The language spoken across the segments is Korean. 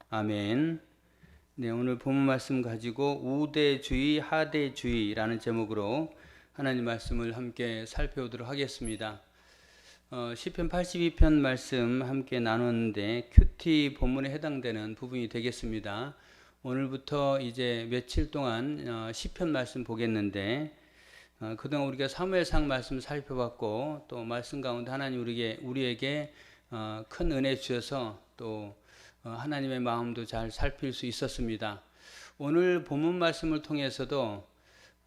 아멘. 네, 오늘 본문 말씀 가지고 우대주의, 하대주의라는 제목으로 하나님 말씀을 함께 살펴보도록 하겠습니다. 시편 82편 말씀 함께 나눴는데 큐티 본문에 해당되는 부분이 되겠습니다. 오늘부터 이제 며칠 동안 시편 말씀 보겠는데 그동안 우리가 사무엘상 말씀 살펴봤고 또 말씀 가운데 하나님 우리에게 큰 은혜 주셔서 또 하나님의 마음도 잘 살필 수 있었습니다. 오늘 본문 말씀을 통해서도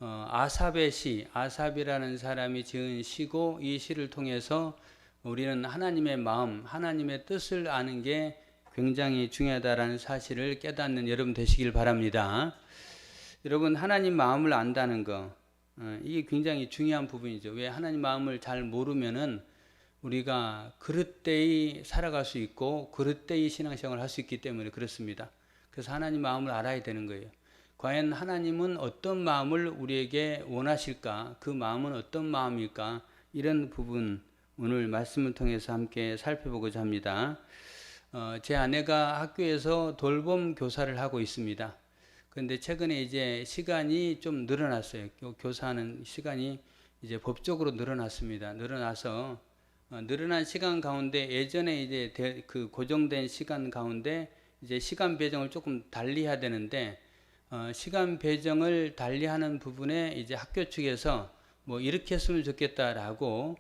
아삽의 시, 아삽이라는 사람이 지은 시고 이 시를 통해서 우리는 하나님의 마음, 하나님의 뜻을 아는 게 굉장히 중요하다라는 사실을 깨닫는 여러분 되시길 바랍니다. 여러분, 하나님 마음을 안다는 거, 이게 굉장히 중요한 부분이죠. 왜 하나님 마음을 잘 모르면은 우리가 그릇되이 살아갈 수 있고 그릇되이 신앙생활을 할 수 있기 때문에 그렇습니다. 그래서 하나님 마음을 알아야 되는 거예요. 과연 하나님은 어떤 마음을 우리에게 원하실까? 그 마음은 어떤 마음일까? 이런 부분 오늘 말씀을 통해서 함께 살펴보고자 합니다. 제 아내가 학교에서 돌봄 교사를 하고 있습니다. 그런데 최근에 이제 시간이 좀 늘어났어요. 교사하는 시간이 이제 법적으로 늘어났습니다. 늘어난 시간 가운데 예전에 이제 그 고정된 시간 가운데 이제 시간 배정을 조금 달리 해야 되는데 시간 배정을 달리하는 부분에 이제 학교 측에서 뭐 이렇게 했으면 좋겠다라고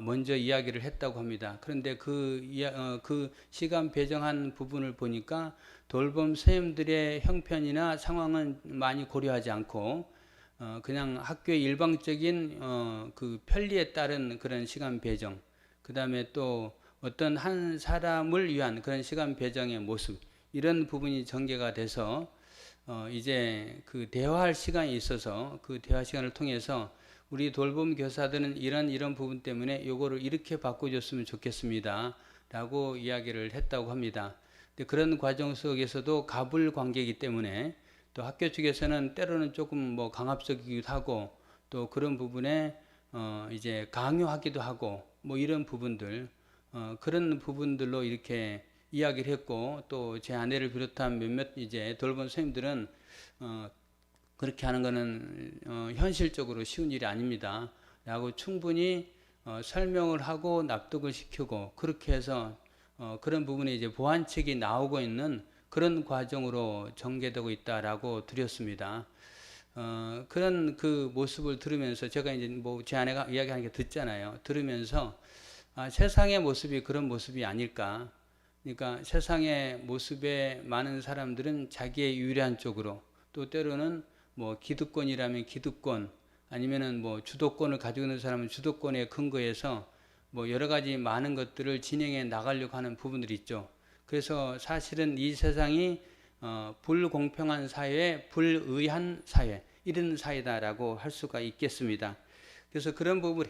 먼저 이야기를 했다고 합니다. 그런데 그 시간 배정한 부분을 보니까 돌봄 선생님들의 형편이나 상황은 많이 고려하지 않고 그냥 학교의 일방적인 그 편리에 따른 그런 시간 배정, 그 다음에 또 어떤 한 사람을 위한 그런 시간 배정의 모습, 이런 부분이 전개가 돼서 이제 그 대화할 시간이 있어서 그 대화 시간을 통해서 우리 돌봄 교사들은 이런 부분 때문에 요거를 이렇게 바꿔줬으면 좋겠습니다 라고 이야기를 했다고 합니다. 근데 그런 과정 속에서도 갑을 관계이기 때문에 또 학교 측에서는 때로는 조금 뭐 강압적이기도 하고 또 그런 부분에 이제 강요하기도 하고 뭐 이런 부분들, 그런 부분들로 이렇게 이야기를 했고 또 제 아내를 비롯한 몇몇 이제 돌봄 선생님들은 그렇게 하는 거는 현실적으로 쉬운 일이 아닙니다 라고 충분히 설명을 하고 납득을 시키고 그렇게 해서 그런 부분에 이제 보완책이 나오고 있는 그런 과정으로 전개되고 있다라고 드렸습니다. 그런 그 모습을 들으면서 제가 이제 뭐 제 아내가 이야기하는 게 듣잖아요. 들으면서 세상의 모습이 그런 모습이 아닐까. 그러니까 세상의 모습에 많은 사람들은 자기의 유리한 쪽으로 또 때로는 뭐 기득권이라면 기득권 아니면은 뭐 주도권을 가지고 있는 사람은 주도권에 근거해서 뭐 여러 가지 많은 것들을 진행해 나가려고 하는 부분들이 있죠. 그래서 사실은 이 세상이 불공평한 사회, 불의한 사회, 이런 사회다라고 할 수가 있겠습니다. 그래서 그런 부분을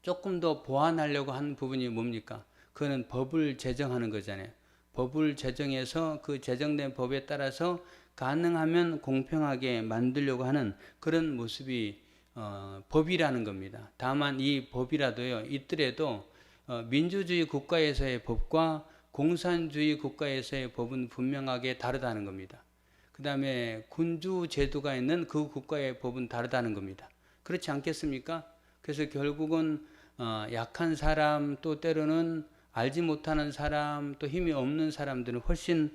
조금 더 보완하려고 하는 부분이 뭡니까? 그거는 법을 제정하는 거잖아요. 법을 제정해서 그 제정된 법에 따라서 가능하면 공평하게 만들려고 하는 그런 모습이 법이라는 겁니다. 다만 이 법이라도요, 있더라도 민주주의 국가에서의 법과 공산주의 국가에서의 법은 분명하게 다르다는 겁니다. 그 다음에 군주 제도가 있는 그 국가의 법은 다르다는 겁니다. 그렇지 않겠습니까? 그래서 결국은 약한 사람, 또 때로는 알지 못하는 사람, 또 힘이 없는 사람들은 훨씬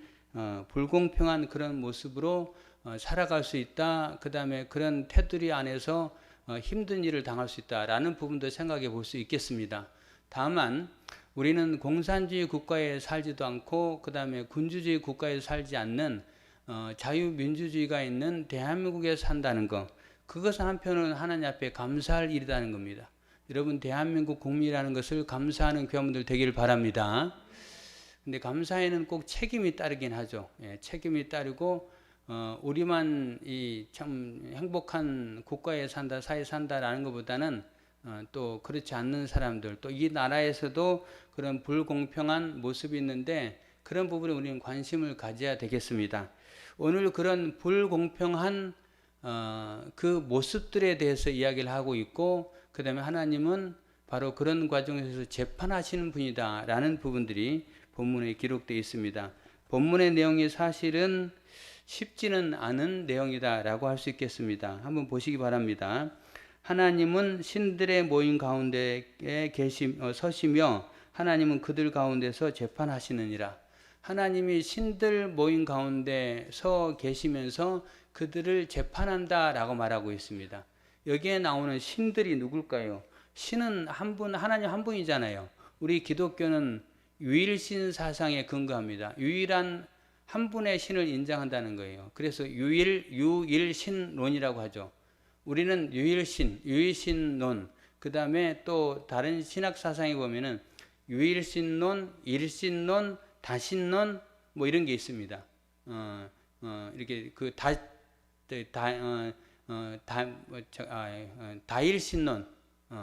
불공평한 그런 모습으로 살아갈 수 있다. 그 다음에 그런 테두리 안에서 힘든 일을 당할 수 있다라는 부분도 생각해 볼 수 있겠습니다. 다만 우리는 공산주의 국가에 살지도 않고 그 다음에 군주주의 국가에 살지 않는 자유민주주의가 있는 대한민국에 산다는 것, 그것은 한편으로는 하나님 앞에 감사할 일이라는 겁니다. 여러분, 대한민국 국민이라는 것을 감사하는 교회분들 되기를 바랍니다. 근데 감사에는 꼭 책임이 따르긴 하죠. 예, 책임이 따르고 우리만 이 참 행복한 국가에 산다, 사회에 산다라는 것보다는 또 그렇지 않는 사람들, 또 이 나라에서도 그런 불공평한 모습이 있는데 그런 부분에 우리는 관심을 가져야 되겠습니다. 오늘 그런 불공평한 그 모습들에 대해서 이야기를 하고 있고, 그 다음에 하나님은 바로 그런 과정에서 재판하시는 분이다 라는 부분들이 본문에 기록되어 있습니다. 본문의 내용이 사실은 쉽지는 않은 내용이다라고 할 수 있겠습니다. 한번 보시기 바랍니다. 하나님은 신들의 모임 가운데에 서시며 하나님은 그들 가운데서 재판하시느니라. 하나님이 신들 모임 가운데 서 계시면서 그들을 재판한다라고 말하고 있습니다. 여기에 나오는 신들이 누굴까요? 신은 한 분, 하나님 한 분이잖아요. 우리 기독교는 유일신 사상에 근거합니다. 유일한 한 분의 신을 인정한다는 거예요. 그래서 유일신론이라고 하죠. 우리는 유일신론, 그 다음에 또 다른 신학 사상에 보면은 유일신론, 일신론, 다신론 뭐 이런 게 있습니다. 이렇게 그 다일신론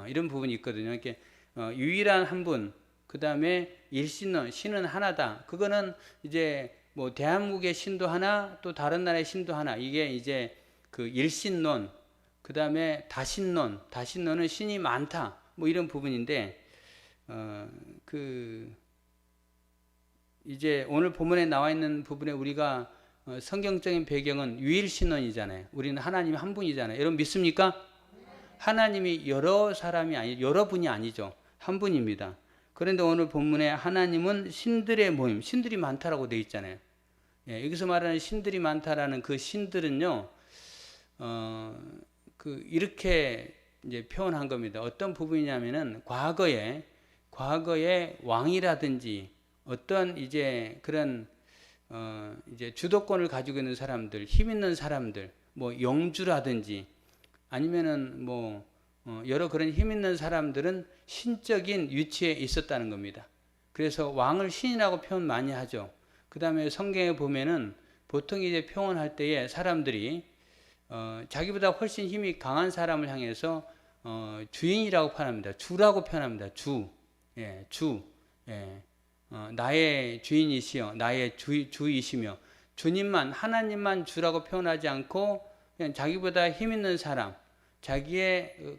이런 부분이 있거든요. 이렇게 유일한 한 분, 그 다음에 일신론, 신은 하나다. 그거는 이제 뭐 대한민국의 신도 하나, 또 다른 나라의 신도 하나. 이게 이제 그 일신론, 그 다음에 다신론은 신이 많다. 뭐 이런 부분인데, 이제 오늘 본문에 나와 있는 부분에 우리가 성경적인 배경은 유일신론이잖아요. 우리는 하나님이 한 분이잖아요. 여러분 믿습니까? 하나님이 여러 분이 아니죠. 한 분입니다. 그런데 오늘 본문에 하나님은 신들의 모임, 신들이 많다라고 되어 있잖아요. 예, 여기서 말하는 신들이 많다라는 그 신들은요, 이렇게 이제 표현한 겁니다. 어떤 부분이냐면은 과거에 왕이라든지 어떤 이제 그런 이제 주도권을 가지고 있는 사람들, 힘 있는 사람들, 뭐 영주라든지 아니면은 뭐 여러 그런 힘 있는 사람들은 신적인 위치에 있었다는 겁니다. 그래서 왕을 신이라고 표현 많이 하죠. 그 다음에 성경에 보면은 보통 이제 표현할 때에 사람들이 자기보다 훨씬 힘이 강한 사람을 향해서 주인이라고 표현합니다. 주라고 표현합니다. 나의 주인이시여, 나의 주이시며, 주님만, 하나님만 주라고 표현하지 않고 그냥 자기보다 힘 있는 사람, 자기의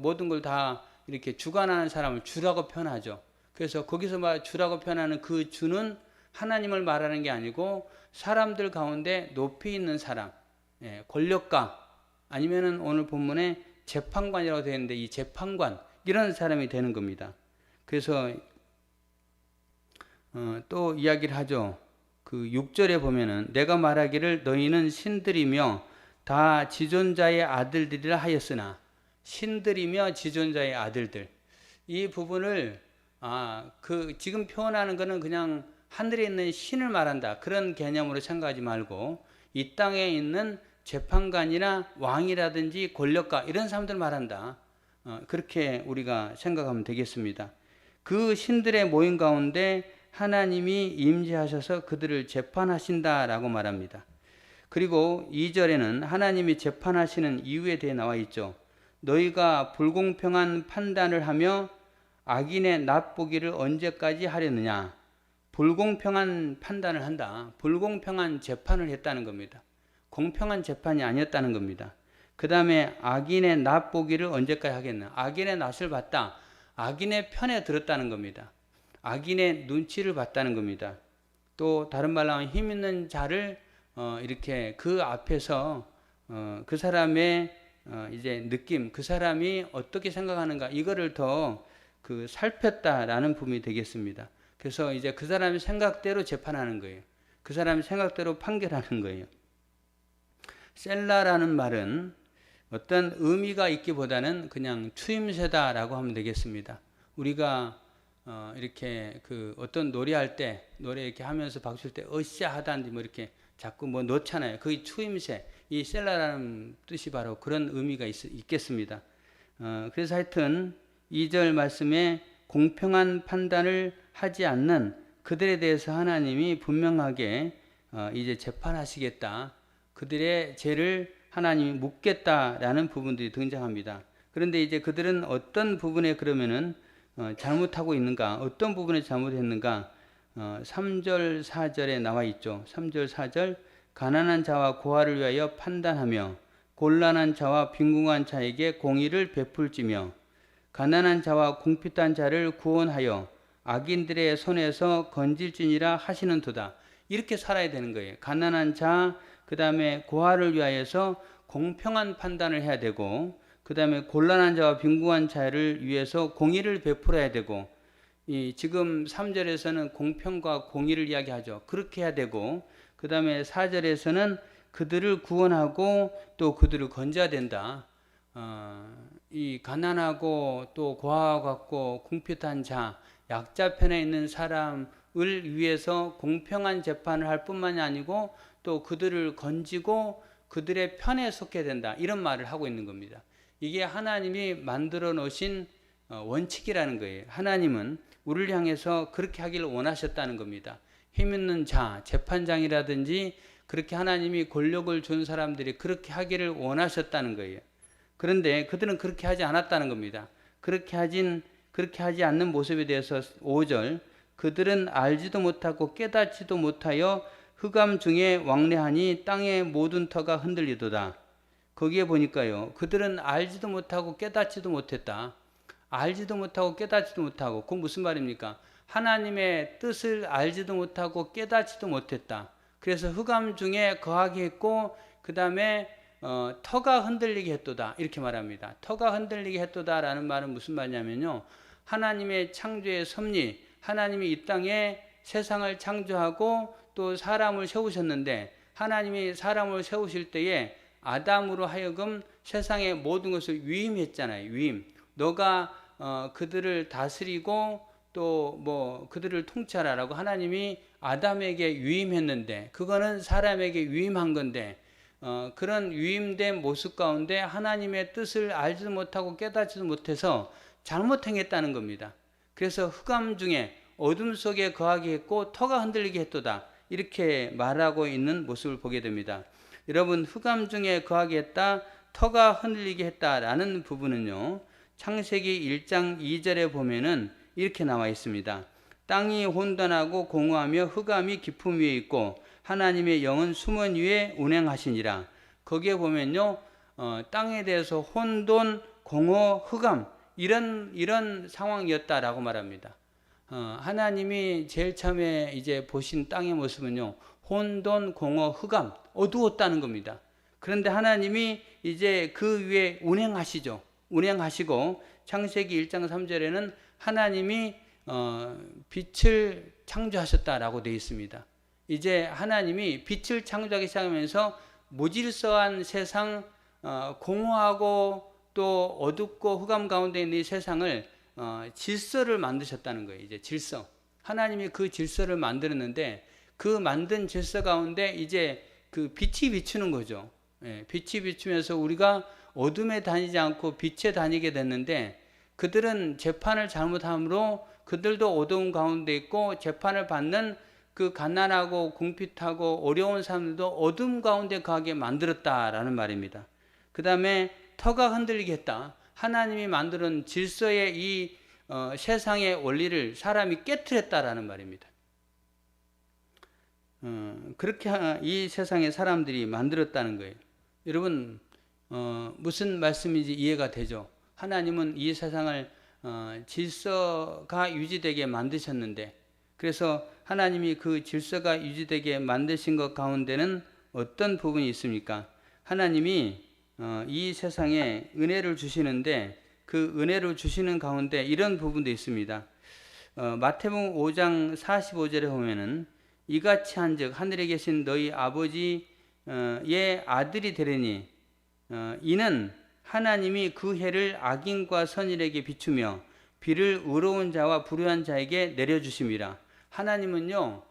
모든 걸 다 이렇게 주관하는 사람을 주라고 표현하죠. 그래서 거기서 주라고 표현하는 그 주는 하나님을 말하는 게 아니고 사람들 가운데 높이 있는 사람, 권력가, 아니면은 오늘 본문에 재판관이라고 되어 있는데 이 재판관, 이런 사람이 되는 겁니다. 그래서 또 이야기를 하죠. 그 6절에 보면은 내가 말하기를 너희는 신들이며 다 지존자의 아들들이라 하였으나, 신들이며 지존자의 아들들, 이 부분을 지금 표현하는 것은 그냥 하늘에 있는 신을 말한다, 그런 개념으로 생각하지 말고 이 땅에 있는 재판관이나 왕이라든지 권력가 이런 사람들 말한다, 그렇게 우리가 생각하면 되겠습니다. 그 신들의 모임 가운데 하나님이 임재하셔서 그들을 재판하신다라고 말합니다. 그리고 2절에는 하나님이 재판하시는 이유에 대해 나와 있죠. 너희가 불공평한 판단을 하며 악인의 낫보기를 언제까지 하려느냐. 불공평한 판단을 한다. 불공평한 재판을 했다는 겁니다. 공평한 재판이 아니었다는 겁니다. 그 다음에 악인의 낫보기를 언제까지 하겠나. 악인의 낫을 봤다. 악인의 편에 들었다는 겁니다. 악인의 눈치를 봤다는 겁니다. 또 다른 말로 하면 힘 있는 자를 이렇게 그 앞에서 그 사람의 이제 느낌, 그 사람이 어떻게 생각하는가, 이거를 더 살폈다라는 부분이 되겠습니다. 그래서 이제 그 사람의 생각대로 재판하는 거예요. 그 사람의 생각대로 판결하는 거예요. 셀라라는 말은 어떤 의미가 있기보다는 그냥 추임새다라고 하면 되겠습니다. 우리가 이렇게 어떤 노래할 때, 노래 이렇게 하면서 박수칠 때 으쌰하다든지 뭐 이렇게 자꾸 뭐 넣잖아요. 그게 추임새, 이 셀라라는 뜻이 바로 그런 의미가 있겠습니다. 그래서 하여튼 2절 말씀에 공평한 판단을 하지 않는 그들에 대해서 하나님이 분명하게 이제 재판하시겠다, 그들의 죄를 하나님이 묻겠다라는 부분들이 등장합니다. 그런데 이제 그들은 어떤 부분에 그러면은 잘못하고 있는가, 어떤 부분에 잘못했는가, 3절 4절에 나와 있죠. 3절 4절, 가난한 자와 고아를 위하여 판단하며 곤란한 자와 빈궁한 자에게 공의를 베풀지며 가난한 자와 궁핍한 자를 구원하여 악인들의 손에서 건질지니라 하시는도다. 이렇게 살아야 되는 거예요. 가난한 자, 그 다음에 고아를 위하여서 공평한 판단을 해야 되고, 그 다음에 곤란한 자와 빈궁한 자를 위해서 공의를 베풀어야 되고, 지금 3절에서는 공평과 공의를 이야기하죠. 그렇게 해야 되고, 그 다음에 4절에서는 그들을 구원하고 또 그들을 건져야 된다. 이 가난하고 또 고아와 같고 궁핍한 자, 약자 편에 있는 사람을 위해서 공평한 재판을 할 뿐만이 아니고 또 그들을 건지고 그들의 편에 속해야 된다. 이런 말을 하고 있는 겁니다. 이게 하나님이 만들어 놓으신 원칙이라는 거예요. 하나님은 우리를 향해서 그렇게 하기를 원하셨다는 겁니다. 힘 있는 자, 재판장이라든지 그렇게 하나님이 권력을 준 사람들이 그렇게 하기를 원하셨다는 거예요. 그런데 그들은 그렇게 하지 않았다는 겁니다. 그렇게 하지 않는 모습에 대해서 5절, 그들은 알지도 못하고 깨닫지도 못하여 흑암 중에 왕래하니 땅의 모든 터가 흔들리도다. 거기에 보니까요, 그들은 알지도 못하고 깨닫지도 못했다. 알지도 못하고 깨닫지도 못하고, 그건 무슨 말입니까? 하나님의 뜻을 알지도 못하고 깨닫지도 못했다. 그래서 흑암 중에 거하게 했고, 그 다음에 터가 흔들리게 했도다. 이렇게 말합니다. 터가 흔들리게 했도다 라는 말은 무슨 말이냐면요, 하나님의 창조의 섭리, 하나님이 이 땅에 세상을 창조하고 또 사람을 세우셨는데, 하나님이 사람을 세우실 때에 아담으로 하여금 세상의 모든 것을 위임했잖아요. 위임. 너가 그들을 다스리고 또 뭐 그들을 통치하라라고 하나님이 아담에게 위임했는데, 그거는 사람에게 위임한 건데, 그런 위임된 모습 가운데 하나님의 뜻을 알지도 못하고 깨닫지도 못해서 잘못 행했다는 겁니다. 그래서 흑암 중에 어둠 속에 거하게 했고 터가 흔들리게 했도다. 이렇게 말하고 있는 모습을 보게 됩니다. 여러분, 흑암 중에 거하게 했다, 터가 흔들리게 했다라는 부분은요, 창세기 1장 2절에 보면은 이렇게 나와 있습니다. 땅이 혼돈하고 공허하며 흑암이 깊음 위에 있고 하나님의 영은 수면 위에 운행하시니라. 거기에 보면요, 땅에 대해서 혼돈, 공허, 흑암 이런 상황이었다라고 말합니다. 하나님이 제일 처음에 이제 보신 땅의 모습은요, 혼돈, 공허, 흑암, 어두웠다는 겁니다. 그런데 하나님이 이제 그 위에 운행하시죠. 운행하시고 창세기 1장 3절에는 하나님이 빛을 창조하셨다라고 되어 있습니다. 이제 하나님이 빛을 창조하기 시작하면서 무질서한 세상, 공허하고 또 어둡고 흑암 가운데 있는 이 세상을 질서를 만드셨다는 거예요. 이제 질서. 하나님이 그 질서를 만들었는데 그 만든 질서 가운데 이제 그 빛이 비추는 거죠. 빛이 비추면서 우리가 어둠에 다니지 않고 빛에 다니게 됐는데, 그들은 재판을 잘못함으로 그들도 어두운 가운데 있고 재판을 받는 그 가난하고 궁핍하고 어려운 사람들도 어둠 가운데 가게 만들었다라는 말입니다. 그 다음에 터가 흔들리게 했다. 하나님이 만드는 질서의 이 세상의 원리를 사람이 깨트렸다라는 말입니다. 그렇게 이 세상의 사람들이 만들었다는 거예요. 여러분, 무슨 말씀인지 이해가 되죠? 하나님은 이 세상을 질서가 유지되게 만드셨는데, 그래서 하나님이 그 질서가 유지되게 만드신 것 가운데는 어떤 부분이 있습니까? 하나님이 이 세상에 은혜를 주시는데 그 은혜를 주시는 가운데 이런 부분도 있습니다. 마태복음 5장 45절에 보면은 이같이 한즉 하늘에 계신 너희 아버지의 아들이 되리니 이는 하나님이 그 해를 악인과 선인에게 비추며 비를 의로운 자와 불의한 자에게 내려주심이라. 하나님은요,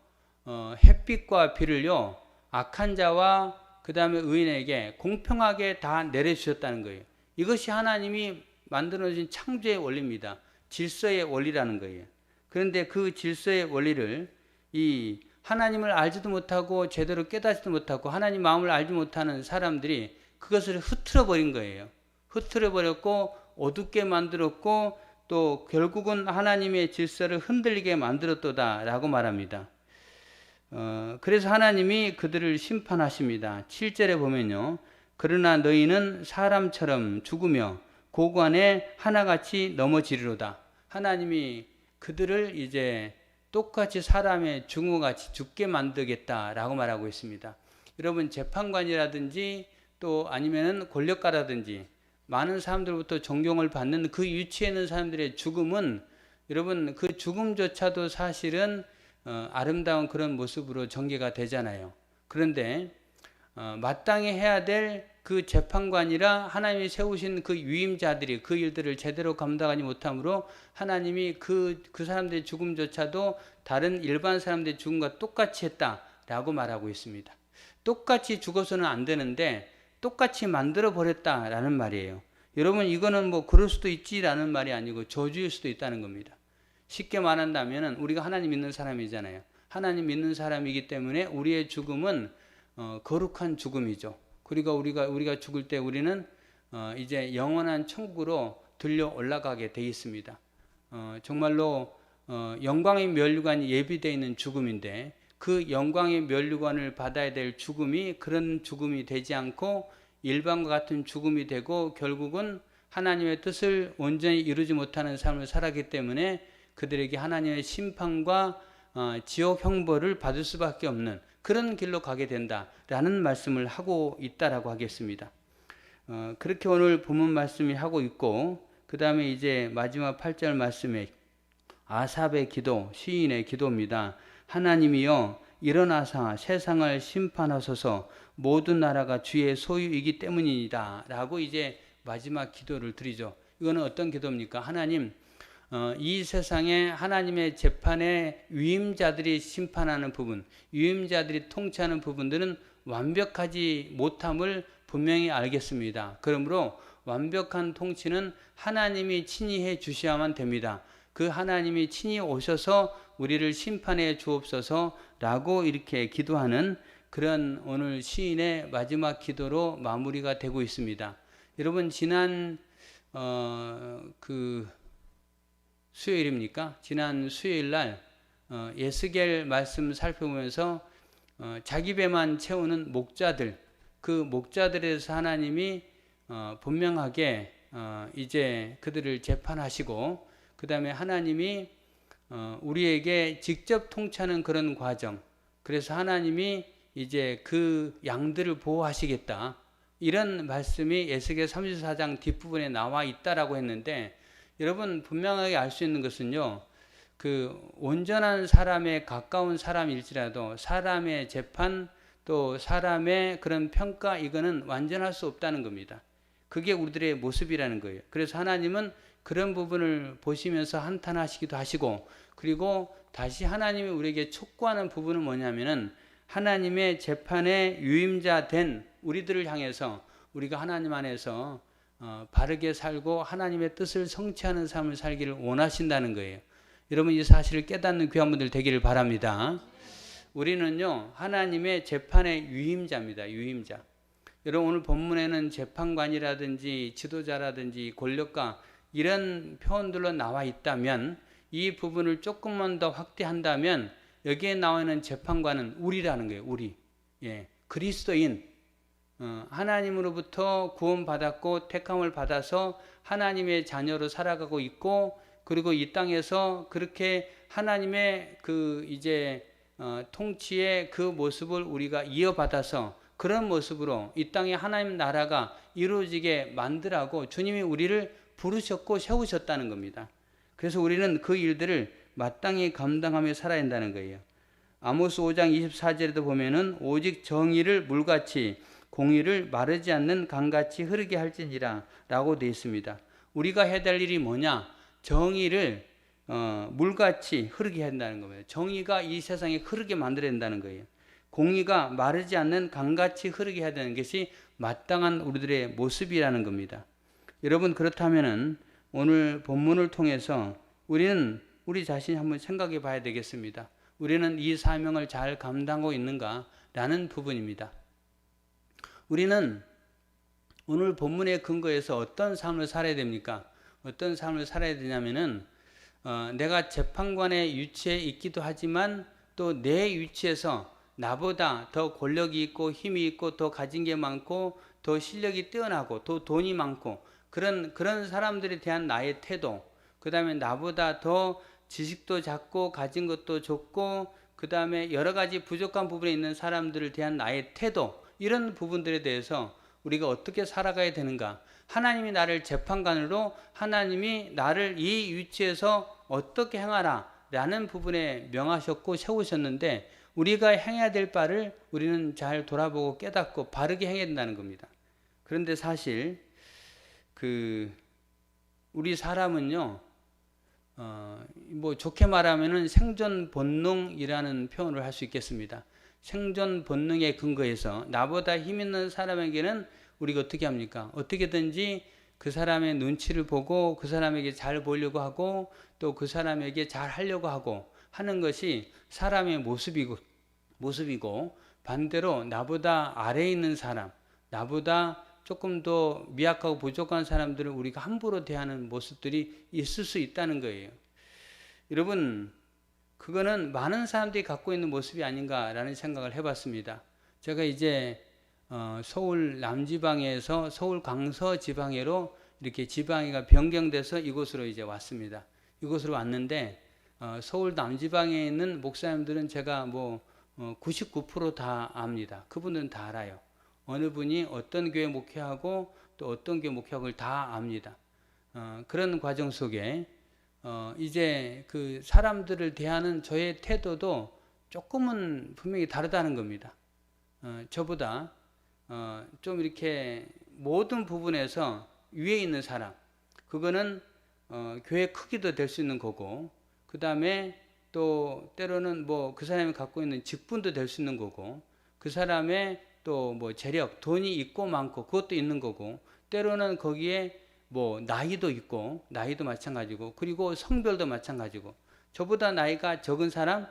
햇빛과 비를요, 악한 자와 그 다음에 의인에게 공평하게 다 내려주셨다는 거예요. 이것이 하나님이 만들어진 창조의 원리입니다. 질서의 원리라는 거예요. 그런데 그 질서의 원리를 이 하나님을 알지도 못하고 제대로 깨닫지도 못하고 하나님 마음을 알지 못하는 사람들이 그것을 흐트러 버린 거예요. 흐트러 버렸고 어둡게 만들었고 또 결국은 하나님의 질서를 흔들리게 만들었도다 라고 말합니다. 그래서 하나님이 그들을 심판하십니다. 7절에 보면요, 그러나 너희는 사람처럼 죽으며 고관에 하나같이 넘어지리로다. 하나님이 그들을 이제 똑같이 사람의 죽음같이 죽게 만들겠다라고 말하고 있습니다. 여러분 재판관이라든지 또 아니면은 권력가라든지 많은 사람들부터 존경을 받는 그 위치에 있는 사람들의 죽음은 여러분 그 죽음조차도 사실은 아름다운 그런 모습으로 전개가 되잖아요. 그런데 마땅히 해야 될 그 재판관이라 하나님이 세우신 그 유임자들이 그 일들을 제대로 감당하지 못함으로 하나님이 그 사람들의 죽음조차도 다른 일반 사람들의 죽음과 똑같이 했다라고 말하고 있습니다. 똑같이 죽어서는 안 되는데 똑같이 만들어 버렸다라는 말이에요. 여러분 이거는 뭐 그럴 수도 있지라는 말이 아니고 저주일 수도 있다는 겁니다. 쉽게 말한다면 우리가 하나님 믿는 사람이잖아요. 하나님 믿는 사람이기 때문에 우리의 죽음은 거룩한 죽음이죠. 그리고 우리가 죽을 때 우리는 이제 영원한 천국으로 들려 올라가게 돼 있습니다. 정말로 영광의 면류관이 예비되어 있는 죽음인데 그 영광의 면류관을 받아야 될 죽음이 그런 죽음이 되지 않고 일반과 같은 죽음이 되고 결국은 하나님의 뜻을 온전히 이루지 못하는 삶을 살았기 때문에 그들에게 하나님의 심판과 지옥 형벌을 받을 수밖에 없는 그런 길로 가게 된다라는 말씀을 하고 있다라고 하겠습니다. 그렇게 오늘 본문 말씀이 하고 있고 그 다음에 이제 마지막 8절 말씀에 아삽의 기도, 시인의 기도입니다. 하나님이여 일어나사 세상을 심판하소서 모든 나라가 주의 소유이기 때문이다 라고 이제 마지막 기도를 드리죠. 이거는 어떤 기도입니까? 하나님 이 세상에 하나님의 재판에 유임자들이 심판하는 부분, 유임자들이 통치하는 부분들은 완벽하지 못함을 분명히 알겠습니다. 그러므로 완벽한 통치는 하나님이 친히 해 주셔야만 됩니다. 그 하나님이 친히 오셔서 우리를 심판해 주옵소서 라고 이렇게 기도하는 그런 오늘 시인의 마지막 기도로 마무리가 되고 있습니다. 여러분 지난 수요일입니까? 지난 수요일 날 예스겔 말씀 살펴보면서 자기 배만 채우는 목자들, 그 목자들에 대해서 하나님이 분명하게 이제 그들을 재판하시고 그 다음에 하나님이 우리에게 직접 통치하는 그런 과정, 그래서 하나님이 이제 그 양들을 보호하시겠다 이런 말씀이 예스겔 34장 뒷부분에 나와 있다라고 했는데 여러분 분명하게 알 수 있는 것은요, 그 온전한 사람에 가까운 사람일지라도 사람의 재판 또 사람의 그런 평가 이거는 완전할 수 없다는 겁니다. 그게 우리들의 모습이라는 거예요. 그래서 하나님은 그런 부분을 보시면서 한탄하시기도 하시고 그리고 다시 하나님이 우리에게 촉구하는 부분은 뭐냐면은 하나님의 재판에 유임자 된 우리들을 향해서 우리가 하나님 안에서 바르게 살고 하나님의 뜻을 성취하는 삶을 살기를 원하신다는 거예요. 여러분 이 사실을 깨닫는 귀한 분들 되기를 바랍니다. 우리는요 하나님의 재판의 유임자입니다. 유임자. 여러분 오늘 본문에는 재판관이라든지 지도자라든지 권력가 이런 표현들로 나와 있다면 이 부분을 조금만 더 확대한다면 여기에 나와 있는 재판관은 우리라는 거예요. 우리. 그리스도인. 하나님으로부터 구원받았고 택함을 받아서 하나님의 자녀로 살아가고 있고 그리고 이 땅에서 그렇게 하나님의 그 이제 통치의 그 모습을 우리가 이어받아서 그런 모습으로 이 땅에 하나님 나라가 이루어지게 만들라고 주님이 우리를 부르셨고 세우셨다는 겁니다. 그래서 우리는 그 일들을 마땅히 감당하며 살아야 한다는 거예요. 아모스 5장 24절에도 보면은 오직 정의를 물같이 공의를 마르지 않는 강같이 흐르게 할지니라 라고 되어 있습니다. 우리가 해야 될 일이 뭐냐? 정의를 물같이 흐르게 한다는 겁니다. 정의가 이 세상에 흐르게 만들어야 된다는 거예요. 공의가 마르지 않는 강같이 흐르게 해야 되는 것이 마땅한 우리들의 모습이라는 겁니다. 여러분 그렇다면은 오늘 본문을 통해서 우리는 우리 자신이 한번 생각해 봐야 되겠습니다. 우리는 이 사명을 잘 감당하고 있는가라는 부분입니다. 우리는 오늘 본문의 근거에서 어떤 삶을 살아야 됩니까? 어떤 삶을 살아야 되냐면은 내가 재판관의 위치에 있기도 하지만 또 내 위치에서 나보다 더 권력이 있고 힘이 있고 더 가진 게 많고 더 실력이 뛰어나고 더 돈이 많고 그런 사람들에 대한 나의 태도, 그 다음에 나보다 더 지식도 작고 가진 것도 적고 그 다음에 여러 가지 부족한 부분에 있는 사람들을 대한 나의 태도, 이런 부분들에 대해서 우리가 어떻게 살아가야 되는가. 하나님이 나를 재판관으로 하나님이 나를 이 위치에서 어떻게 행하라 라는 부분에 명하셨고 세우셨는데, 우리가 행해야 될 바를 우리는 잘 돌아보고 깨닫고 바르게 행해야 된다는 겁니다. 그런데 사실 우리 사람은요, 뭐 좋게 말하면은 생존 본능이라는 표현을 할 수 있겠습니다. 생존 본능에 근거해서 나보다 힘 있는 사람에게는 우리가 어떻게 합니까? 어떻게든지 그 사람의 눈치를 보고 그 사람에게 잘 보려고 하고 또 그 사람에게 잘 하려고 하고 하는 것이 사람의 모습이고, 반대로 나보다 아래에 있는 사람, 나보다 조금 더 미약하고 부족한 사람들을 우리가 함부로 대하는 모습들이 있을 수 있다는 거예요. 여러분, 그거는 많은 사람들이 갖고 있는 모습이 아닌가라는 생각을 해봤습니다. 제가 이제 서울 남지방에서 서울 강서 지방해로 이렇게 지방이가 변경돼서 이곳으로 이제 왔습니다. 이곳으로 왔는데 서울 남지방에 있는 목사님들은 제가 뭐 99% 다 압니다. 그분들은 다 알아요. 어느 분이 어떤 교회 목회하고 또 어떤 교회 목회하고를 다 압니다. 그런 과정 속에 이제 그 사람들을 대하는 저의 태도도 조금은 분명히 다르다는 겁니다. 저보다 좀 이렇게 모든 부분에서 위에 있는 사람, 그거는 교회 크기도 될 수 있는 거고, 그 다음에 또 때로는 뭐 그 사람이 갖고 있는 직분도 될 수 있는 거고, 그 사람의 또 뭐 재력, 돈이 있고 많고 그것도 있는 거고, 때로는 거기에 뭐 나이도 있고, 나이도 마찬가지고, 그리고 성별도 마찬가지고, 저보다 나이가 적은 사람,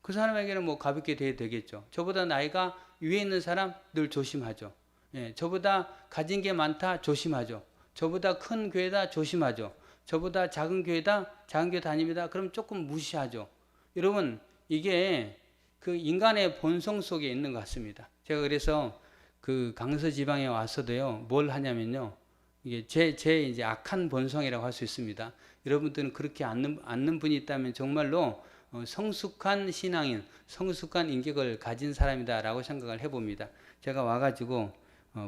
그 사람에게는 뭐 가볍게 대해도 되겠죠. 저보다 나이가 위에 있는 사람 늘 조심하죠. 예, 저보다 가진 게 많다 조심하죠. 저보다 큰 교회다 조심하죠. 저보다 작은 교회다, 작은 교회 다닙니다. 그럼 조금 무시하죠. 여러분, 이게 그 인간의 본성 속에 있는 것 같습니다. 제가 그래서 그 강서 지방에 와서도요, 뭘 하냐면요, 이게 제 이제 악한 본성이라고 할 수 있습니다. 여러분들은 그렇게 않는 분이 있다면 정말로 성숙한 신앙인, 성숙한 인격을 가진 사람이다라고 생각을 해봅니다. 제가 와가지고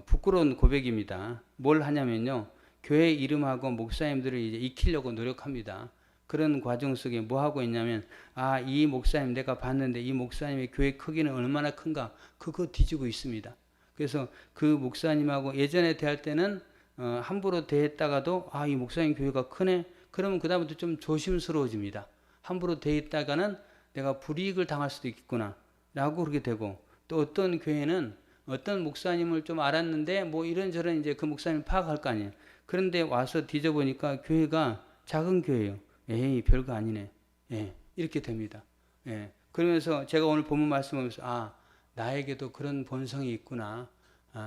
부끄러운 고백입니다. 뭘 하냐면요, 교회 이름하고 목사님들을 이제 익히려고 노력합니다. 그런 과정 속에 뭐 하고 있냐면, 이 목사님 내가 봤는데 이 목사님의 교회 크기는 얼마나 큰가, 그거 뒤지고 있습니다. 그래서 그 목사님하고 예전에 대할 때는 함부로 대했다가도 이 목사님 교회가 크네, 그러면 그 다음부터 좀 조심스러워집니다. 함부로 대했다가는 내가 불이익을 당할 수도 있겠구나 라고 그렇게 되고, 또 어떤 교회는 어떤 목사님을 좀 알았는데 뭐 이런저런 이제 그 목사님 파악할 거 아니에요. 그런데 와서 뒤져보니까 교회가 작은 교회예요. 에이, 별거 아니네. 예, 이렇게 됩니다. 예, 그러면서 제가 오늘 본문 말씀하면서 나에게도 그런 본성이 있구나,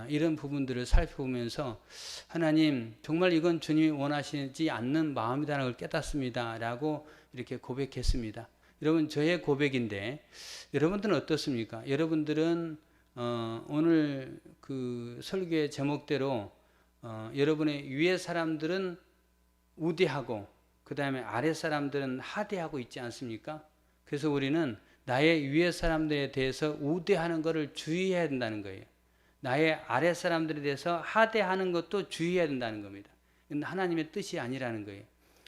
이런 부분들을 살펴보면서 하나님, 정말 이건 주님이 원하시지 않는 마음이라는 걸 깨닫습니다 라고 이렇게 고백했습니다. 여러분, 저의 고백인데 여러분들은 어떻습니까? 여러분들은 오늘 그 설교의 제목대로 여러분의 위에 사람들은 우대하고 그 다음에 아래 사람들은 하대하고 있지 않습니까? 그래서 우리는 나의 위에 사람들에 대해서 우대하는 것을 주의해야 된다는 거예요. 나의 아래 사람들에 대해서 하대하는 것도 주의해야 된다는 겁니다. 이건 하나님의 뜻이 아니라는 거예요.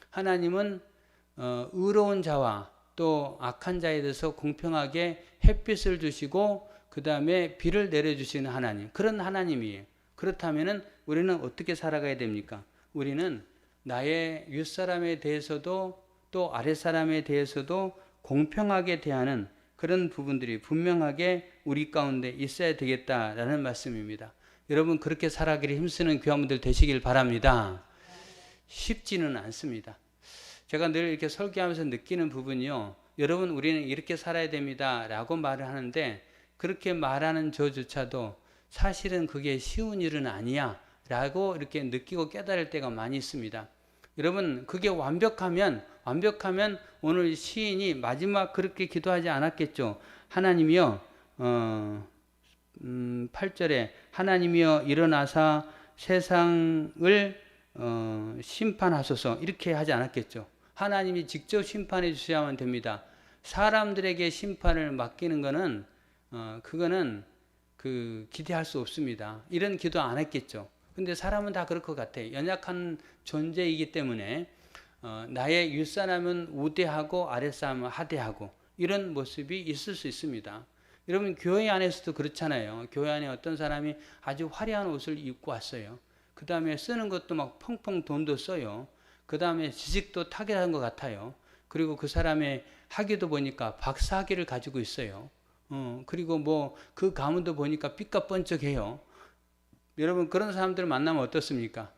하나님은 의로운 자와 또 악한 자에 대해서 공평하게 햇빛을 주시고 그 다음에 비를 내려주시는 하나님, 그런 하나님이에요. 그렇다면 우리는 어떻게 살아가야 됩니까? 우리는 나의 윗사람에 대해서도 또 아랫사람에 대해서도 공평하게 대하는 그런 부분들이 분명하게 우리 가운데 있어야 되겠다라는 말씀입니다. 여러분, 그렇게 살아가기를 힘쓰는 교회원들 되시길 바랍니다. 쉽지는 않습니다. 제가 늘 이렇게 설교하면서 느끼는 부분이요, 여러분, 우리는 이렇게 살아야 됩니다 라고 말을 하는데, 그렇게 말하는 저조차도 사실은 그게 쉬운 일은 아니야 라고 이렇게 느끼고 깨달을 때가 많이 있습니다. 여러분, 그게 완벽하면 오늘 시인이 마지막 그렇게 기도하지 않았겠죠. 하나님이여, 8절에 하나님이여 일어나사 세상을 심판하소서, 이렇게 하지 않았겠죠. 하나님이 직접 심판해 주셔야만 됩니다. 사람들에게 심판을 맡기는 거는 그거는 기대할 수 없습니다. 이런 기도 안 했겠죠. 근데 사람은 다 그럴 것 같아요. 연약한 존재이기 때문에 나의 윗사람은 우대하고 아랫사람은 하대하고 이런 모습이 있을 수 있습니다. 여러분 교회 안에서도 그렇잖아요. 교회 안에 어떤 사람이 아주 화려한 옷을 입고 왔어요. 그 다음에 쓰는 것도 막 펑펑 돈도 써요. 그 다음에 지식도 탁월한 것 같아요. 그리고 그 사람의 학위도 보니까 박사학위를 가지고 있어요. 그리고 뭐 그 가문도 보니까 삐까뻔쩍해요. 여러분 그런 사람들을 만나면 어떻습니까?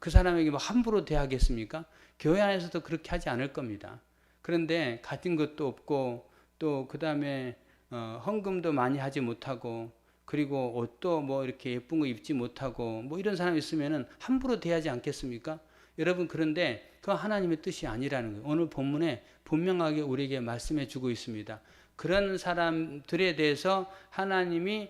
그 사람에게 뭐 함부로 대하겠습니까? 교회 안에서도 그렇게 하지 않을 겁니다. 그런데 가진 것도 없고 또 그 다음에 헌금도 많이 하지 못하고 그리고 옷도 뭐 이렇게 예쁜 거 입지 못하고 뭐 이런 사람이 있으면은 함부로 대하지 않겠습니까? 여러분 그런데 그건 하나님의 뜻이 아니라는 거예요. 오늘 본문에 분명하게 우리에게 말씀해 주고 있습니다. 그런 사람들에 대해서 하나님이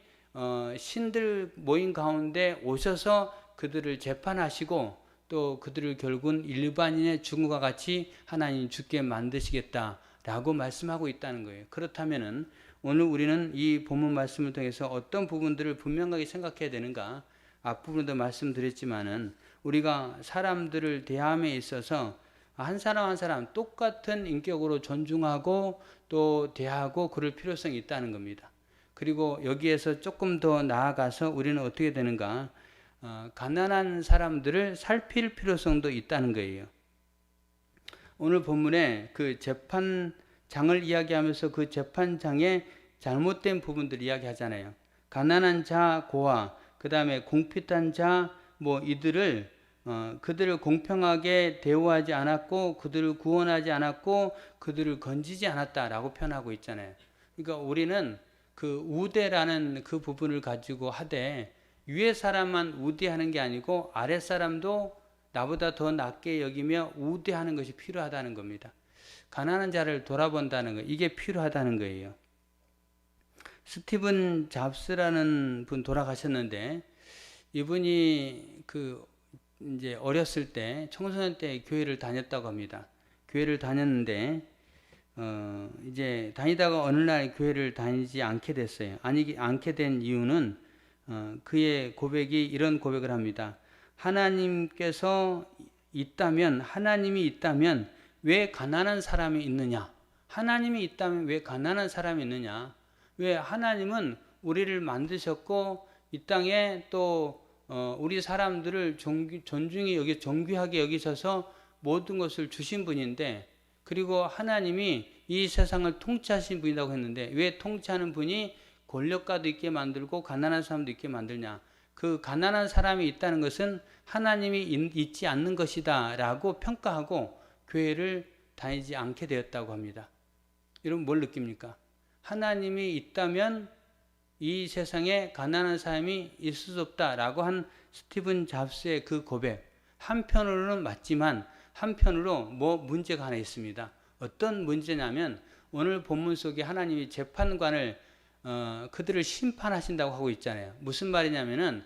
신들 모임 가운데 오셔서 그들을 재판하시고 또 그들을 결국은 일반인의 죽음과 같이 하나님 죽게 만드시겠다라고 말씀하고 있다는 거예요. 그렇다면은 오늘 우리는 이 본문 말씀을 통해서 어떤 부분들을 분명하게 생각해야 되는가? 앞부분도 말씀드렸지만은 우리가 사람들을 대함에 있어서 한 사람 한 사람 똑같은 인격으로 존중하고 또 대하고 그럴 필요성이 있다는 겁니다. 그리고 여기에서 조금 더 나아가서 우리는 어떻게 되는가? 가난한 사람들을 살필 필요성도 있다는 거예요. 오늘 본문에 그 재판장을 이야기하면서 그 재판장의 잘못된 부분들 이야기하잖아요. 가난한 자 고아, 그 다음에 궁핍한 자, 뭐 이들을 그들을 공평하게 대우하지 않았고 그들을 구원하지 않았고 그들을 건지지 않았다라고 표현하고 있잖아요. 그러니까 우리는 그 우대라는 그 부분을 가지고 하되 위에 사람만 우대하는 게 아니고 아래 사람도 나보다 더 낮게 여기며 우대하는 것이 필요하다는 겁니다. 가난한 자를 돌아본다는 거, 이게 필요하다는 거예요. 스티븐 잡스라는 분 돌아가셨는데 이분이 이제 어렸을 때 청소년 때 교회를 다녔다고 합니다. 교회를 다녔는데 이제 다니다가 어느 날 교회를 다니지 않게 됐어요. 않게 된 이유는 그의 고백이 이런 고백을 합니다. 하나님이 있다면 왜 가난한 사람이 있느냐? 하나님이 있다면 왜 가난한 사람이 있느냐? 왜 하나님은 우리를 만드셨고 이 땅에 또 우리 사람들을 존귀하게 여기셔서 모든 것을 주신 분인데 그리고 하나님이 이 세상을 통치하신 분이라고 했는데 왜 통치하는 분이 권력가도 있게 만들고 가난한 사람도 있게 만들냐? 그 가난한 사람이 있다는 것은 하나님이 있지 않는 것이다 라고 평가하고 교회를 다니지 않게 되었다고 합니다. 여러분 뭘 느낍니까? 하나님이 있다면 이 세상에 가난한 사람이 있을 수 없다라고 한 스티븐 잡스의 그 고백, 한편으로는 맞지만 한편으로 뭐 문제가 하나 있습니다. 어떤 문제냐면 오늘 본문 속에 하나님이 재판관을 그들을 심판하신다고 하고 있잖아요. 무슨 말이냐면은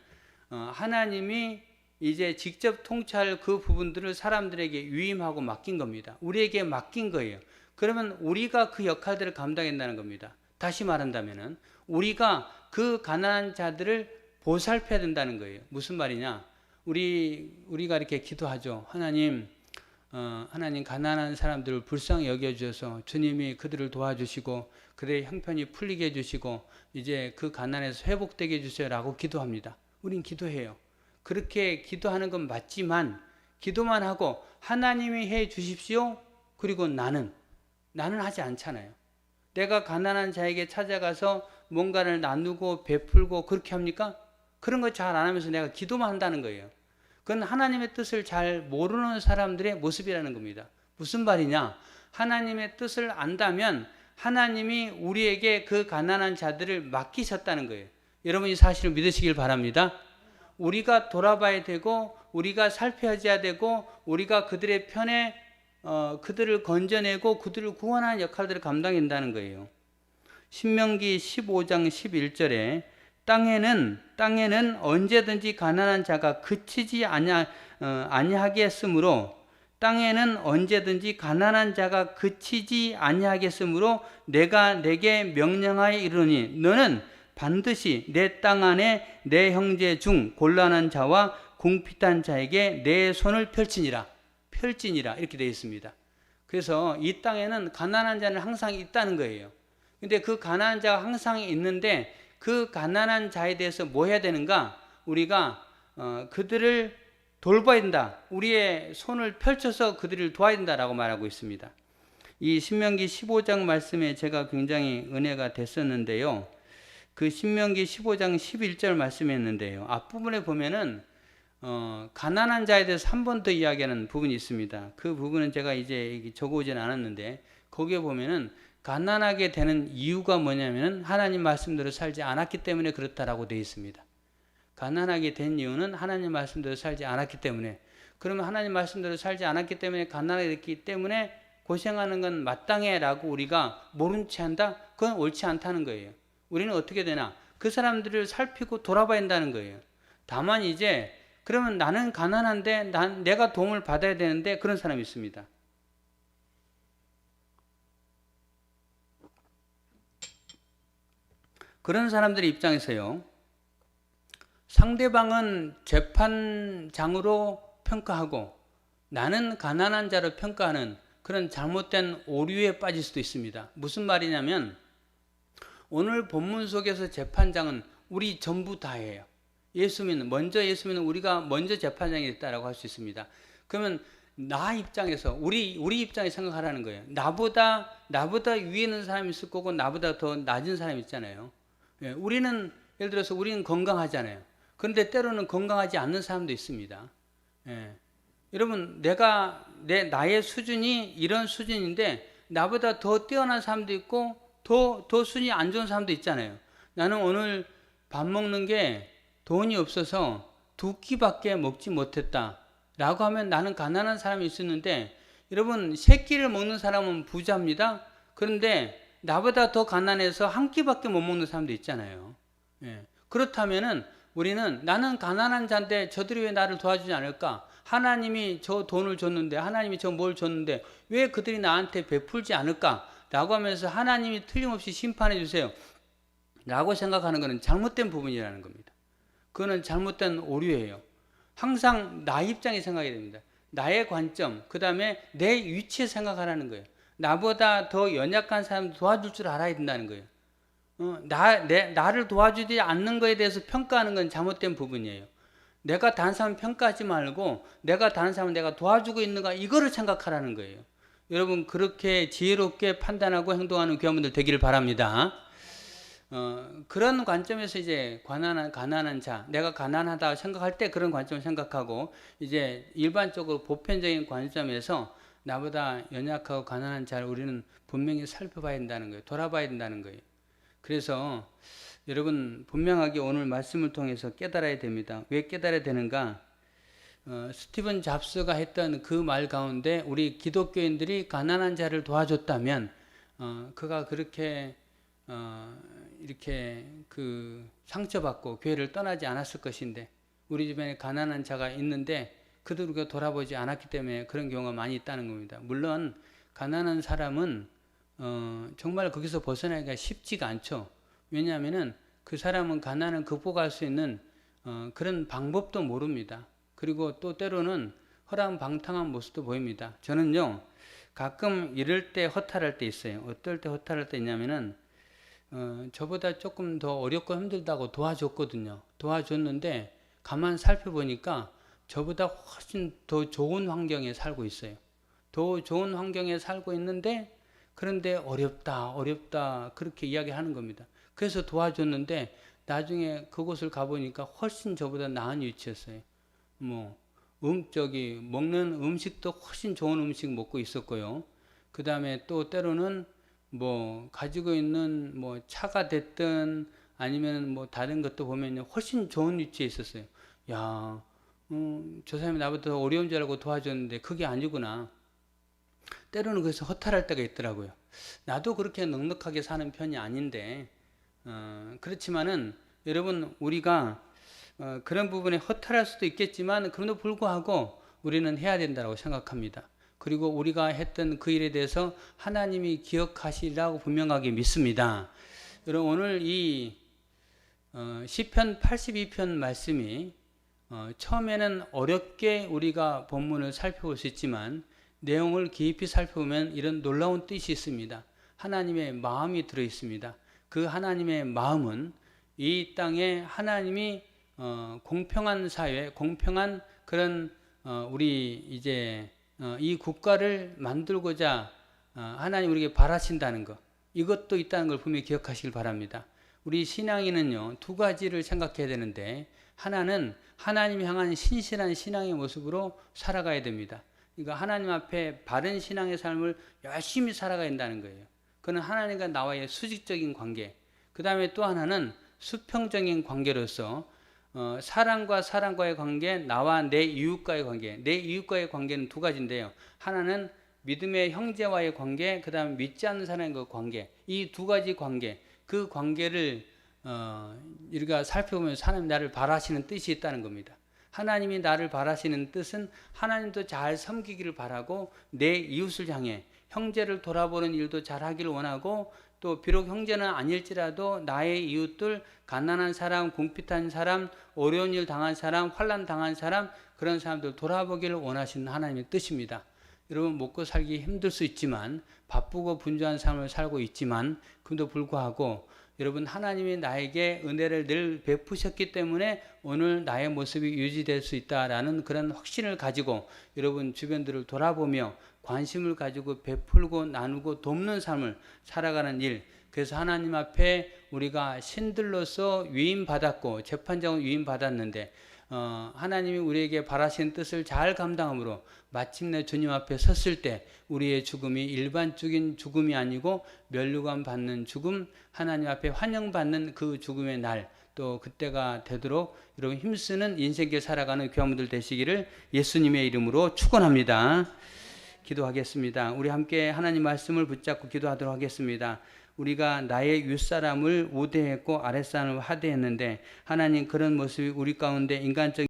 하나님이 이제 직접 통치할 그 부분들을 사람들에게 위임하고 맡긴 겁니다. 우리에게 맡긴 거예요. 그러면 우리가 그 역할들을 감당한다는 겁니다. 다시 말한다면은 우리가 그 가난한 자들을 보살펴야 된다는 거예요. 무슨 말이냐? 우리가 이렇게 기도하죠. 하나님 가난한 사람들을 불쌍히 여겨주셔서 주님이 그들을 도와주시고 그들의 형편이 풀리게 해주시고 이제 그 가난에서 회복되게 해주세요 라고 기도합니다. 우린 기도해요. 그렇게 기도하는 건 맞지만 기도만 하고 하나님이 해 주십시오. 그리고 나는 하지 않잖아요. 내가 가난한 자에게 찾아가서 뭔가를 나누고 베풀고 그렇게 합니까? 그런 거 잘 안 하면서 내가 기도만 한다는 거예요. 그건 하나님의 뜻을 잘 모르는 사람들의 모습이라는 겁니다. 무슨 말이냐? 하나님의 뜻을 안다면 하나님이 우리에게 그 가난한 자들을 맡기셨다는 거예요. 여러분 이 사실을 믿으시길 바랍니다. 우리가 돌아봐야 되고 우리가 살펴야 되고 우리가 그들의 편에 그들을 건져내고 그들을 구원하는 역할들을 감당한다는 거예요. 신명기 15장 11절에 땅에는 언제든지 가난한 자가 그치지 아니하게 했으므로 땅에는 언제든지 가난한 자가 그치지 아니하겠으므로 내가 내게 명령하여 이르노니 너는 반드시 내 땅 안에 내 형제 중 곤란한 자와 궁핍한 자에게 내 손을 펼치니라. 이렇게 되어 있습니다. 그래서 이 땅에는 가난한 자는 항상 있다는 거예요. 근데 그 가난한 자가 항상 있는데 그 가난한 자에 대해서 뭐 해야 되는가? 우리가 그들을 돌봐야 된다. 우리의 손을 펼쳐서 그들을 도와야 된다라고 말하고 있습니다. 이 신명기 15장 말씀에 제가 굉장히 은혜가 됐었는데요. 그 신명기 15장 11절 말씀이었는데요. 앞부분에 보면은 가난한 자에 대해서 한 번 더 이야기하는 부분이 있습니다. 그 부분은 제가 이제 적어오진 않았는데 거기에 보면은 가난하게 되는 이유가 뭐냐면은 하나님 말씀대로 살지 않았기 때문에 그렇다라고 되어 있습니다. 가난하게 된 이유는 하나님 말씀대로 살지 않았기 때문에. 그러면 하나님 말씀대로 살지 않았기 때문에 가난하게 됐기 때문에 고생하는 건 마땅해라고 우리가 모른 채 한다? 그건 옳지 않다는 거예요. 우리는 어떻게 되나? 그 사람들을 살피고 돌아봐야 한다는 거예요. 다만 이제 그러면 나는 가난한데 내가 도움을 받아야 되는데 그런 사람이 있습니다. 그런 사람들의 입장에서요. 상대방은 재판장으로 평가하고 나는 가난한 자로 평가하는 그런 잘못된 오류에 빠질 수도 있습니다. 무슨 말이냐면 오늘 본문 속에서 재판장은 우리 전부 다예요. 예수 믿는 우리가 먼저 재판장이 됐다라고 할 수 있습니다. 그러면 나 입장에서 우리 입장에 생각하라는 거예요. 나보다 위에 있는 사람이 있을 거고 나보다 더 낮은 사람이 있잖아요. 우리는 예를 들어서 우리는 건강하잖아요. 그런데 때로는 건강하지 않는 사람도 있습니다. 여러분 나의 수준이 이런 수준인데 나보다 더 뛰어난 사람도 있고 더 수준이 안 좋은 사람도 있잖아요. 나는 오늘 밥 먹는 게 돈이 없어서 2끼밖에 먹지 못했다 라고 하면 나는 가난한 사람이 있었는데 여러분 3끼를 먹는 사람은 부자입니다. 그런데 나보다 더 가난해서 1끼밖에 못 먹는 사람도 있잖아요. 그렇다면은 우리는 나는 가난한 자인데 저들이 왜 나를 도와주지 않을까? 하나님이 저 돈을 줬는데 하나님이 저 뭘 줬는데 왜 그들이 나한테 베풀지 않을까? 라고 하면서 하나님이 틀림없이 심판해 주세요 라고 생각하는 것은 잘못된 부분이라는 겁니다. 그거는 잘못된 오류예요. 항상 나 입장에 생각해야 됩니다. 나의 관점, 그 다음에 내 위치에 생각하라는 거예요. 나보다 더 연약한 사람 도와줄 줄 알아야 된다는 거예요. 나를 도와주지 않는 것에 대해서 평가하는 건 잘못된 부분이에요. 내가 다른 사람 평가하지 말고 내가 다른 사람을 내가 도와주고 있는가 이거를 생각하라는 거예요. 여러분 그렇게 지혜롭게 판단하고 행동하는 교회분들 되기를 바랍니다. 그런 관점에서 이제 가난한 자, 내가 가난하다 생각할 때 그런 관점을 생각하고 이제 일반적으로 보편적인 관점에서 나보다 연약하고 가난한 자를 우리는 분명히 살펴봐야 된다는 거예요. 돌아봐야 된다는 거예요. 그래서 여러분 분명하게 오늘 말씀을 통해서 깨달아야 됩니다. 왜 깨달아야 되는가? 스티븐 잡스가 했던 그 말 가운데 우리 기독교인들이 가난한 자를 도와줬다면 그가 그렇게 이렇게 상처받고 교회를 떠나지 않았을 것인데 우리 주변에 가난한 자가 있는데 그들을 우리가 돌아보지 않았기 때문에 그런 경우가 많이 있다는 겁니다. 물론 가난한 사람은 정말 거기서 벗어나기가 쉽지가 않죠. 왜냐하면은 그 사람은 가난을 극복할 수 있는 그런 방법도 모릅니다. 그리고 또 때로는 허랑방탕한 모습도 보입니다. 저는요 가끔 이럴 때 허탈할 때 있어요. 어떨 때 허탈할 때 있냐면은 저보다 조금 더 어렵고 힘들다고 도와줬거든요. 도와줬는데 가만 살펴보니까 저보다 훨씬 더 좋은 환경에 살고 있어요. 더 좋은 환경에 살고 있는데 그런데 어렵다 그렇게 이야기하는 겁니다. 그래서 도와줬는데 나중에 그곳을 가보니까 훨씬 저보다 나은 위치였어요. 먹는 음식도 훨씬 좋은 음식 먹고 있었고요. 그 다음에 또 때로는 가지고 있는 차가 됐든 아니면 다른 것도 보면 훨씬 좋은 위치에 있었어요. 야, 저 사람이 나보다 더 어려운 줄 알고 도와줬는데 그게 아니구나. 때로는 그래서 허탈할 때가 있더라고요. 나도 그렇게 넉넉하게 사는 편이 아닌데, 그렇지만은 여러분 우리가 그런 부분에 허탈할 수도 있겠지만 그럼에도 불구하고 우리는 해야 된다고 생각합니다. 그리고 우리가 했던 그 일에 대해서 하나님이 기억하시리라고 분명하게 믿습니다. 여러분 오늘 이 시편 82편 말씀이 처음에는 어렵게 우리가 본문을 살펴볼 수 있지만 내용을 깊이 살펴보면 이런 놀라운 뜻이 있습니다. 하나님의 마음이 들어 있습니다. 그 하나님의 마음은 이 땅에 하나님이 공평한 사회, 공평한 그런 우리 이제 이 국가를 만들고자 하나님 우리에게 바라신다는 것, 이것도 있다는 걸 분명히 기억하시길 바랍니다. 우리 신앙인은요, 두 가지를 생각해야 되는데, 하나는 하나님 향한 신실한 신앙의 모습으로 살아가야 됩니다. 그러니까 하나님 앞에 바른 신앙의 삶을 열심히 살아가야 한다는 거예요. 그는 하나님과 나와의 수직적인 관계. 그 다음에 또 하나는 수평적인 관계로서 사람과 사람과의 관계, 나와 내 이웃과의 관계. 내 이웃과의 관계는 두 가지인데요. 하나는 믿음의 형제와의 관계, 그 다음에 믿지 않는 사람과의 관계. 이 두 가지 관계, 그 관계를 우리가 살펴보면서 하나님 나를 바라시는 뜻이 있다는 겁니다. 하나님이 나를 바라시는 뜻은 하나님도 잘 섬기기를 바라고 내 이웃을 향해 형제를 돌아보는 일도 잘 하기를 원하고 또 비록 형제는 아닐지라도 나의 이웃들, 가난한 사람, 궁핍한 사람, 어려운 일 당한 사람, 환난 당한 사람, 그런 사람들 돌아보기를 원하시는 하나님의 뜻입니다. 여러분 먹고 살기 힘들 수 있지만 바쁘고 분주한 삶을 살고 있지만 그럼에도 불구하고 여러분 하나님이 나에게 은혜를 늘 베푸셨기 때문에 오늘 나의 모습이 유지될 수 있다라는 그런 확신을 가지고 여러분 주변들을 돌아보며 관심을 가지고 베풀고 나누고 돕는 삶을 살아가는 일. 그래서 하나님 앞에 우리가 신들로서 위임받았고 재판장으로 위임받았는데 하나님이 우리에게 바라시는 뜻을 잘 감당함으로 마침내 주님 앞에 섰을 때 우리의 죽음이 일반적인 죽음이 아니고 면류관 받는 죽음, 하나님 앞에 환영받는 그 죽음의 날, 또 그때가 되도록 여러분 힘쓰는 인생길 살아가는 교회분들 되시기를 예수님의 이름으로 축원합니다. 기도하겠습니다. 우리 함께 하나님 말씀을 붙잡고 기도하도록 하겠습니다. 우리가 나의 윗사람을 우대했고 아랫사람을 하대했는데 하나님 그런 모습이 우리 가운데 인간적인